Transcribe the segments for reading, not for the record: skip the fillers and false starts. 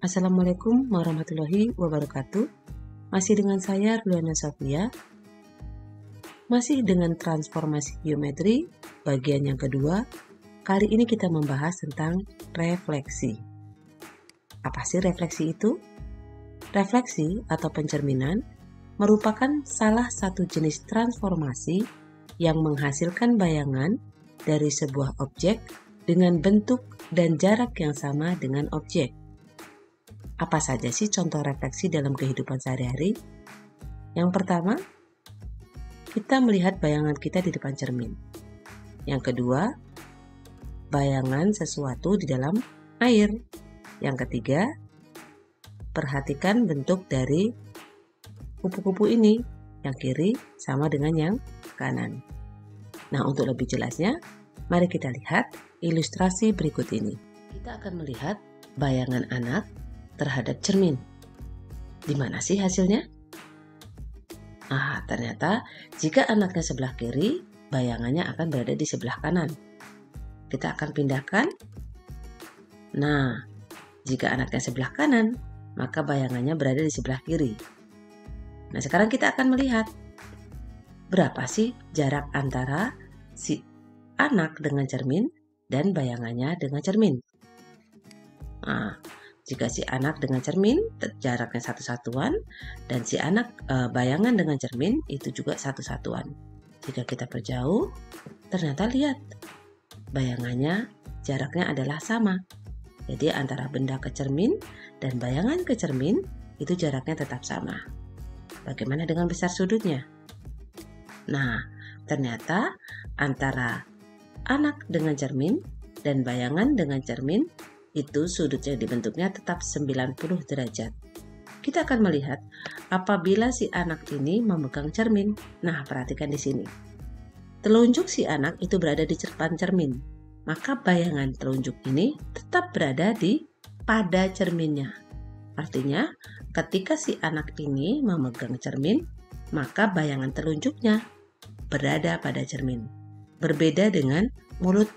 Assalamualaikum warahmatullahi wabarakatuh. Masih dengan saya Ruliana Sofia. Masih dengan transformasi geometri bagian yang kedua. Kali ini kita membahas tentang refleksi. Apa sih refleksi itu? Refleksi atau pencerminan merupakan salah satu jenis transformasi yang menghasilkan bayangan dari sebuah objek dengan bentuk dan jarak yang sama dengan objek. Apa saja sih contoh refleksi dalam kehidupan sehari-hari? Yang pertama, kita melihat bayangan kita di depan cermin. Yang kedua, bayangan sesuatu di dalam air. Yang ketiga, perhatikan bentuk dari kupu-kupu ini. Yang kiri sama dengan yang kanan. Nah, untuk lebih jelasnya, mari kita lihat ilustrasi berikut ini. Kita akan melihat bayangan anak terhadap cermin. Di mana sih hasilnya? Ternyata jika anaknya sebelah kiri, bayangannya akan berada di sebelah kanan. Kita akan pindahkan. Nah, jika anaknya sebelah kanan, maka bayangannya berada di sebelah kiri. Nah, sekarang kita akan melihat berapa sih jarak antara si anak dengan cermin dan bayangannya dengan cermin. Jika si anak dengan cermin jaraknya satu satuan dan si anak bayangan dengan cermin itu juga satu satuan. Jika kita perjauh, ternyata lihat bayangannya jaraknya adalah sama. Jadi antara benda ke cermin dan bayangan ke cermin itu jaraknya tetap sama. Bagaimana dengan besar sudutnya? Nah, ternyata antara anak dengan cermin dan bayangan dengan cermin itu sudut yang dibentuknya tetap 90 derajat. Kita akan melihat apabila si anak ini memegang cermin. Nah, perhatikan di sini. Telunjuk si anak itu berada di depan cermin. Maka bayangan telunjuk ini tetap berada pada cerminnya. Artinya, ketika si anak ini memegang cermin, maka bayangan telunjuknya berada pada cermin. Berbeda dengan mulut,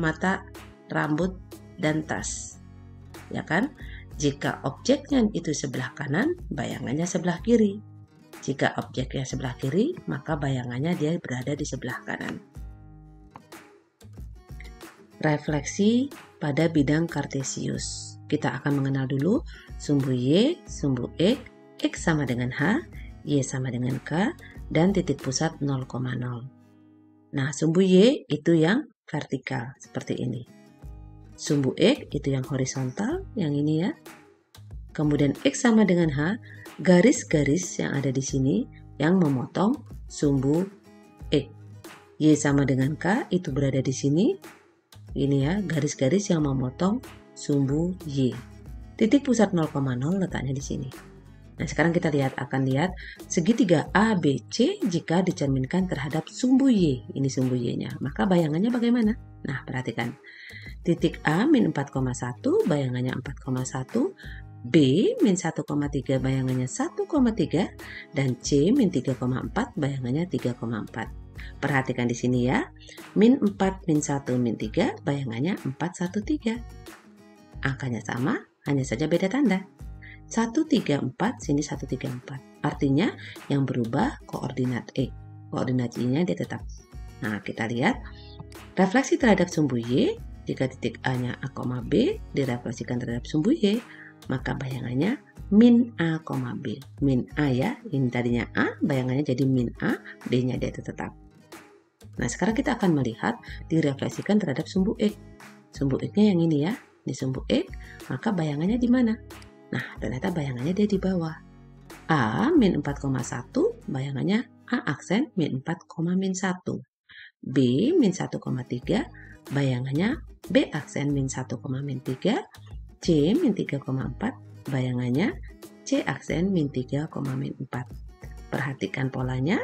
mata, rambut, dan tas. Ya kan? Jika objeknya itu sebelah kanan, bayangannya sebelah kiri. Jika objeknya sebelah kiri, maka bayangannya dia berada di sebelah kanan. Refleksi pada bidang kartesius. Kita akan mengenal dulu sumbu Y, sumbu X sama dengan H, Y sama dengan K, dan titik pusat 0,0. Nah, sumbu Y itu yang vertikal, seperti ini. Sumbu X itu yang horizontal, yang ini ya. Kemudian X sama dengan H, garis-garis yang ada di sini yang memotong sumbu X. Y sama dengan K itu berada di sini. Ini ya, garis-garis yang memotong sumbu Y. Titik pusat 0,0 letaknya di sini. Nah, sekarang kita akan lihat segitiga ABC jika dicerminkan terhadap sumbu Y. Ini sumbu Y-nya. Maka bayangannya bagaimana? Nah, perhatikan. Titik A min 4,1 bayangannya 4,1, B min 1,3 bayangannya 1,3, dan C min 3,4 bayangannya 3,4. Perhatikan di sini ya, min 4 min 1 min 3 bayangannya 413. Angkanya sama, hanya saja beda tanda. 134 sini 134. Artinya yang berubah koordinat X. Koordinat Y-nya dia tetap. Nah, kita lihat refleksi terhadap sumbu Y. Jika titik A-nya A, B direfleksikan terhadap sumbu Y, maka bayangannya min A, B. Min A ya, ini tadinya A, bayangannya jadi min A, B-nya dia tetap. Nah, sekarang kita akan melihat direfleksikan terhadap sumbu X. Sumbu X-nya yang ini ya, ini sumbu X, maka bayangannya di mana? Nah, ternyata bayangannya dia di bawah. A min 4,1, bayangannya A aksen min 4, min 1. B min 1,3, bayangannya B aksen min 1, min 3. C min 3,4, bayangannya C aksen min 3, min 4. Perhatikan polanya,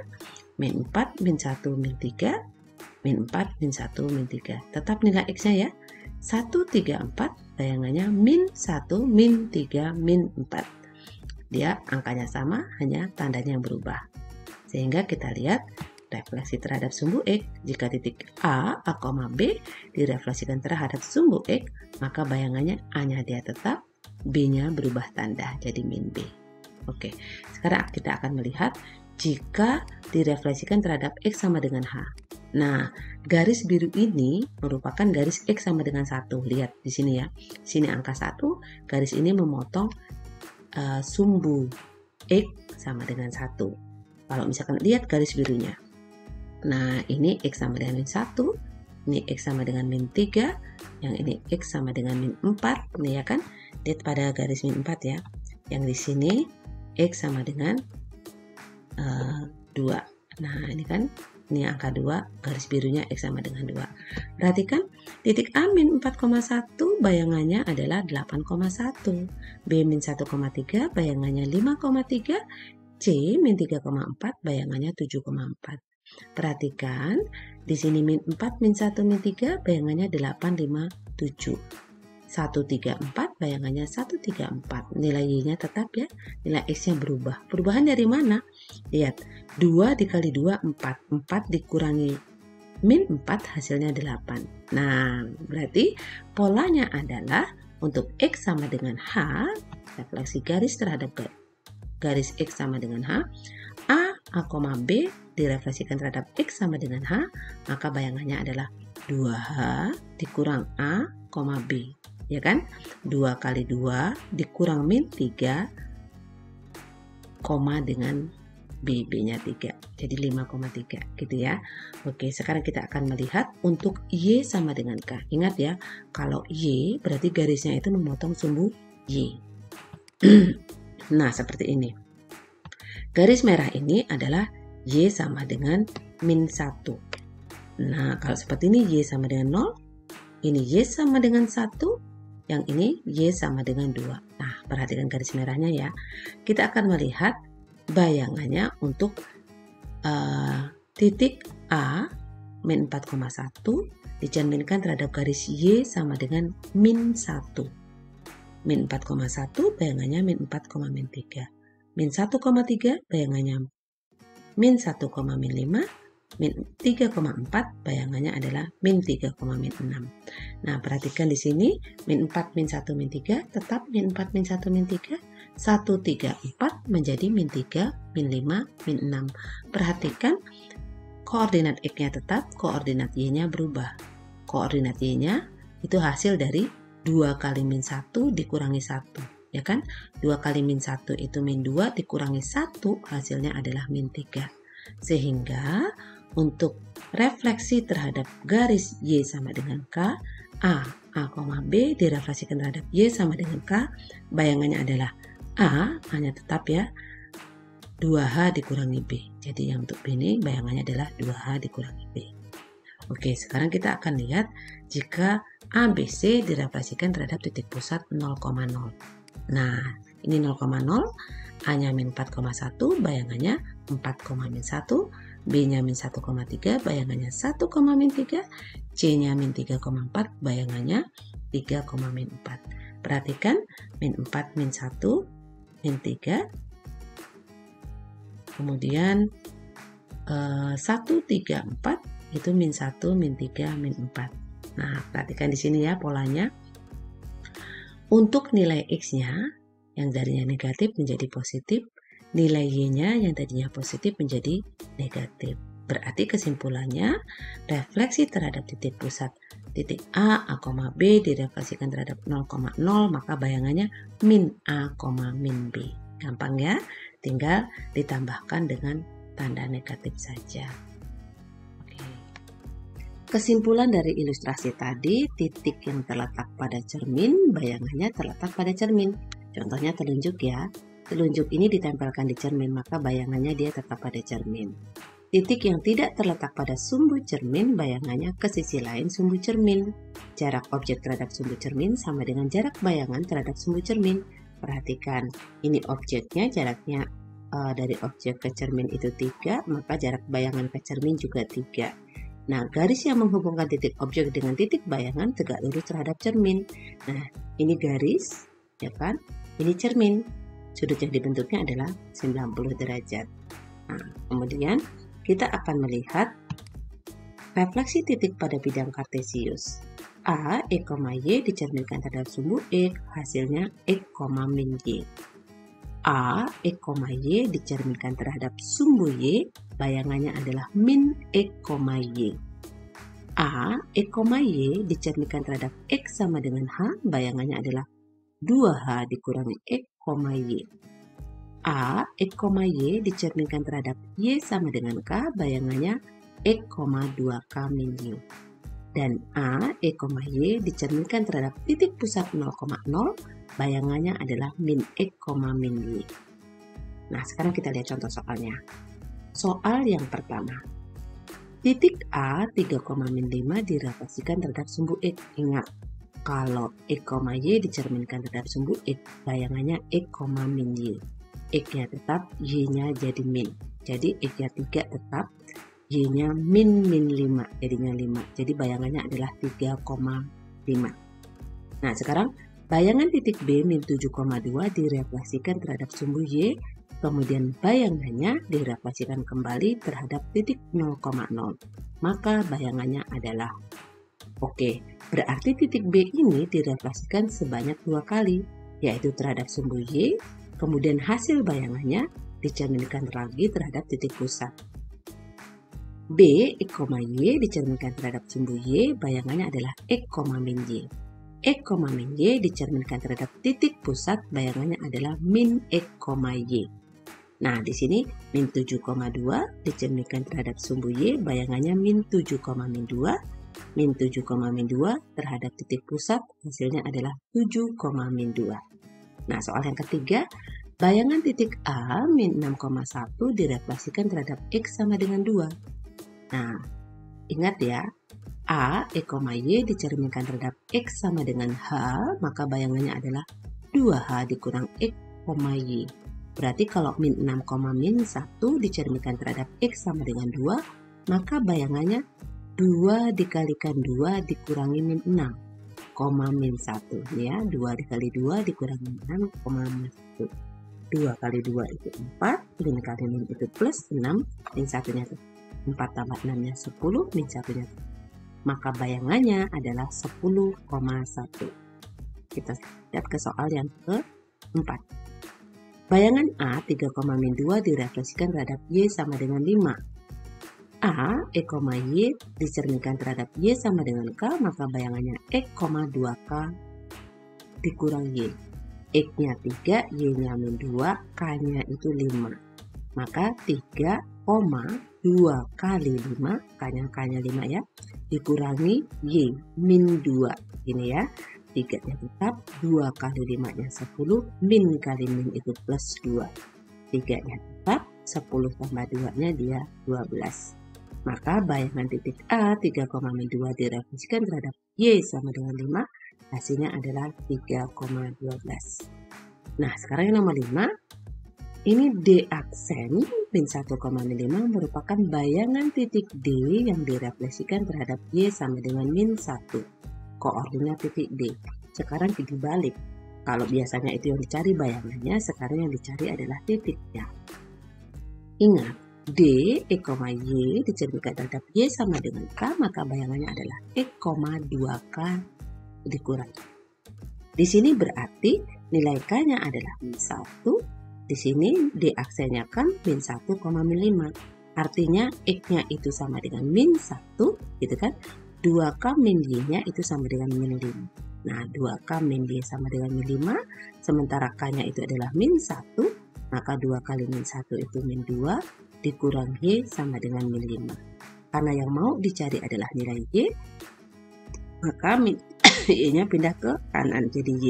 min 4, min 1, min 3, min 4, min 1, min 3. Tetap nilai X-nya ya. 1, 3, 4, bayangannya min 1, min 3, min 4. Dia angkanya sama, hanya tandanya yang berubah. Sehingga kita lihat refleksi terhadap sumbu X. Jika titik A, B direfleksikan terhadap sumbu X, maka bayangannya A-nya dia tetap, B-nya berubah tanda jadi min B. Oke, sekarang kita akan melihat jika direfleksikan terhadap X sama dengan H. Nah, garis biru ini merupakan garis X sama dengan 1. Lihat di sini ya. Sini angka 1, garis ini memotong sumbu X sama dengan 1. Kalau misalkan lihat garis birunya. Nah, ini X sama dengan min 1, ini X sama dengan min 3, yang ini X sama dengan min 4, ini ya kan? Lihat pada garis min 4 ya. Yang di sini X sama dengan 2. Nah, ini kan, ini angka 2, garis birunya X sama dengan 2. Perhatikan, titik A min 4,1 bayangannya adalah 8,1. B min 1,3 bayangannya 5,3. C min 3,4 bayangannya 7,4. Perhatikan, di sini min 4, min 1, min 3 bayangannya 8, 5, 7. 134 bayangannya 134. Nilai Y-nya tetap ya, nilai X-nya berubah. Perubahan dari mana? Lihat, 2 dikali 2, 4. 4 dikurangi min 4 hasilnya 8. Nah, berarti polanya adalah untuk X sama dengan H, refleksi garis terhadap garis X sama dengan H, A B direfleksikan terhadap X sama dengan H, maka bayangannya adalah 2H dikurang A, B. Ya kan? 2 kali 2 dikurang min 3, koma dengan B-nya 3. Jadi 5,3 gitu ya. Oke, sekarang kita akan melihat untuk Y sama dengan K. Ingat ya, kalau Y berarti garisnya itu memotong sumbu Y. Nah, seperti ini. Garis merah ini adalah Y sama dengan min 1. Nah, kalau seperti ini Y sama dengan 0, ini Y sama dengan 1, yang ini Y sama dengan 2. Nah, perhatikan garis merahnya ya. Kita akan melihat bayangannya untuk titik A min 4,1 dicerminkan terhadap garis Y sama dengan min 1. Min 4,1 bayangannya min 4, min 3. Min 1,3 bayangannya min 1, min 5. Min 3,4 bayangannya adalah min 3, min 6. Nah, perhatikan di sini min 4, min 1, min 3 tetap min 4, min 1, min 3. 1, 3, 4 menjadi min 3, min 5, min 6. Perhatikan koordinat X-nya tetap, koordinat Y-nya berubah. Koordinat Y-nya itu hasil dari 2 kali min 1 dikurangi 1. Ya kan? 2 kali min 1 itu min 2 dikurangi 1 hasilnya adalah min 3. Sehingga untuk refleksi terhadap garis Y sama dengan K, A, B direfleksikan terhadap Y sama dengan K, bayangannya adalah A, hanya tetap ya, 2H dikurangi B. Jadi yang untuk B ini bayangannya adalah 2H dikurangi B. Oke, sekarang kita akan lihat jika ABC direfleksikan terhadap titik pusat 0,0. Nah, ini 0,0, A-nya min 4,1, bayangannya 4, min 1, B-nya min 1,3, bayangannya 1, min 3, C-nya min 3,4, bayangannya 3, min 4. Perhatikan, min 4, min 1, min 3, kemudian 1, 3, 4, itu min 1, min 3, min 4. Nah, perhatikan di sini ya polanya. Untuk nilai X-nya yang tadinya negatif menjadi positif, nilai Y-nya yang tadinya positif menjadi negatif. Berarti kesimpulannya, refleksi terhadap titik pusat titik A, B direfleksikan terhadap 0,0, maka bayangannya min A, min B. Gampang ya, tinggal ditambahkan dengan tanda negatif saja. Oke. Kesimpulan dari ilustrasi tadi, titik yang terletak pada cermin, bayangannya terletak pada cermin. Contohnya telunjuk ya. Telunjuk ini ditempelkan di cermin, maka bayangannya dia tetap pada cermin. Titik yang tidak terletak pada sumbu cermin, bayangannya ke sisi lain sumbu cermin. Jarak objek terhadap sumbu cermin sama dengan jarak bayangan terhadap sumbu cermin. Perhatikan, ini objeknya, jaraknya dari objek ke cermin itu 3, maka jarak bayangan ke cermin juga 3. Nah, garis yang menghubungkan titik objek dengan titik bayangan tegak lurus terhadap cermin. Nah, ini garis, ya kan? Ini cermin. Sudut yang dibentuknya adalah 90 derajat. Nah, kemudian kita akan melihat refleksi titik pada bidang kartesius. A, X, Y dicerminkan terhadap sumbu X, hasilnya X, min Y. A, X, Y dicerminkan terhadap sumbu Y, bayangannya adalah min X, Y. A, X, Y dicerminkan terhadap X sama dengan H, bayangannya adalah 2H dikurangi X, Y. A, X, Y dicerminkan terhadap Y sama dengan K, bayangannya X, 2K min Y. Dan A, X, Y dicerminkan terhadap titik pusat 0,0, bayangannya adalah min X, min Y. Nah, sekarang kita lihat contoh soalnya. Soal yang pertama. Titik A 3,5 direlasikan terhadap sumbu X. Ingat, kalau X, Y dicerminkan terhadap sumbu X, bayangannya X, min Y. X-nya tetap, Y-nya jadi min. Jadi X-nya 3 tetap, Y-nya min 5, jadinya 5. Jadi bayangannya adalah 3,5. Nah, sekarang bayangan titik B min 7,2 direlasikan terhadap sumbu Y, kemudian bayangannya direlasikan kembali terhadap titik 0,0. Maka bayangannya adalah, oke, berarti titik B ini direlasikan sebanyak 2 kali, yaitu terhadap sumbu Y, kemudian hasil bayangannya dicerminkan lagi terhadap titik pusat. B, X, Y dicerminkan terhadap sumbu Y, bayangannya adalah X, min Y. X, min Y dicerminkan terhadap titik pusat, bayangannya adalah min X, Y. Nah, di sini min 7,2 dicerminkan terhadap sumbu Y, bayangannya min 7, min 2. Min 7, min 2 terhadap titik pusat, hasilnya adalah 7, min 2. Nah, soal yang ketiga, bayangan titik A min 6,1 direlasikan terhadap X sama dengan 2. Nah, ingat ya, A, X, Y dicerminkan terhadap X sama dengan H, maka bayangannya adalah 2H dikurang X, Y. Berarti kalau min 6, min 1 dicerminkan terhadap X sama dengan 2, maka bayangannya 2 dikalikan 2 dikurangi min 6. Min 1 ya, 2 dikali 2 dikurangi 6, min 1. 2 kali 2 itu 4, min kali min itu plus 6, min 1-nya 4 tambah 6-nya 10, min 1-nya. Maka bayangannya adalah 10,1. Kita lihat ke soal yang keempat. Bayangan A 3,2 direfleksikan terhadap Y sama dengan 5. A, X, Y dicerminkan terhadap Y sama dengan K, maka bayangannya X, 2K dikurang Y. X-nya 3, Y-nya min 2, K-nya itu 5. Maka 3, 2 kali 5, K-nya 5 ya, dikurangi Y, min 2. Ini ya, 3-nya tetap, 2 kali 5-nya 10, min kali min itu plus 2. 3-nya tetap, 10 tambah 2-nya dia 12. Maka bayangan titik A 3,2 direfleksikan terhadap Y sama dengan 5, hasilnya adalah 3,12. Nah, sekarang yang nomor 5, ini D aksen min 1,5 merupakan bayangan titik D yang direfleksikan terhadap Y sama dengan min 1. Koordinat titik D. Sekarang dibalik. Kalau biasanya itu yang dicari bayangannya, sekarang yang dicari adalah titiknya. Ingat, D, X, Y dicerminkan terhadap Y sama dengan K, maka bayangannya adalah X, 2K dikurangi. Di sini berarti nilai K-nya adalah min 1. Di sini D aksennya kan min 1, min 5. Artinya X-nya itu sama dengan min 1, gitu kan? 2K min Y-nya itu sama dengan min 5. Nah, 2K min Y sama dengan min 5, sementara K-nya itu adalah min 1, maka 2 kali min 1 itu min 2, dikurang Y sama dengan min 5. Karena yang mau dicari adalah nilai Y, maka min Y-nya pindah ke kanan jadi Y.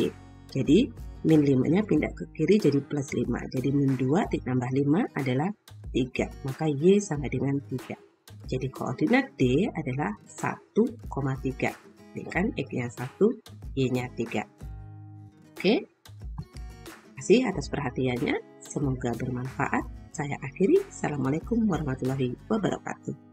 Jadi min 5-nya pindah ke kiri jadi plus 5. Jadi min 2 ditambah 5 adalah 3. Maka Y sama dengan 3. Jadi koordinat D adalah 1,3. Ini kan X-nya 1, Y-nya 3. Oke. Terima kasih atas perhatiannya. Semoga bermanfaat. Saya akhiri. Assalamualaikum warahmatullahi wabarakatuh.